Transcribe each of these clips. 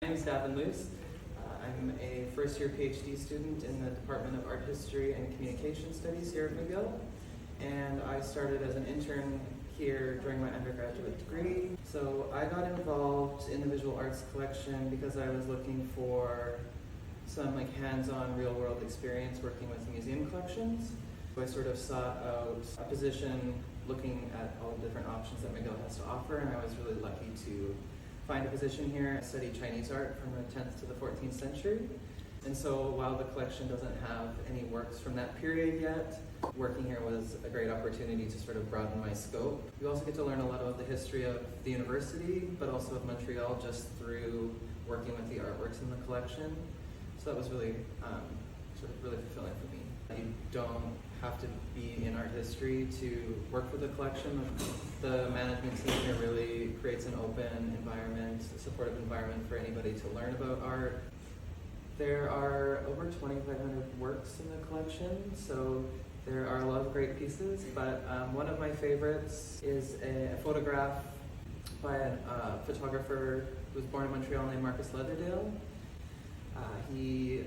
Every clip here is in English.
My name is Davin Luce. I'm a first-year PhD student in the Department of Art History and Communication Studies here at McGill, and I started as an intern here during my undergraduate degree. So I got involved in the visual arts collection because I was looking for some hands-on real-world experience working with museum collections. So I sort of sought out a position looking at all the different options that McGill has to offer, and I was really lucky to find a position here. I studied Chinese art from the 10th to the 14th century. And so while the collection doesn't have any works from that period yet, working here was a great opportunity to sort of broaden my scope. You also get to learn a lot about the history of the university, but also of Montreal just through working with the artworks in the collection. So that was really really fulfilling for me. You don't have to be in art history to work with the collection. The management team here really creates an open environment, a supportive environment for anybody to learn about art. There are over 2,500 works in the collection, so there are a lot of great pieces, but one of my favorites is a photograph by a photographer who was born in Montreal named Marcus Leatherdale. He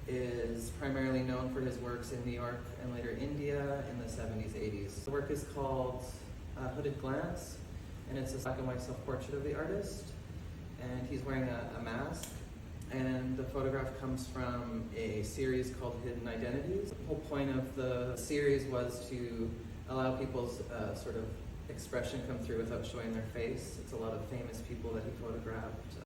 is primarily known for his works in New York and later India in the 70s, 80s. The work is called Hooded Glance, and it's a black and white self-portrait of the artist, and he's wearing a mask. And the photograph comes from a series called Hidden Identities. The whole point of the series was to allow people's sort of expression come through without showing their face. It's a lot of famous people that he photographed.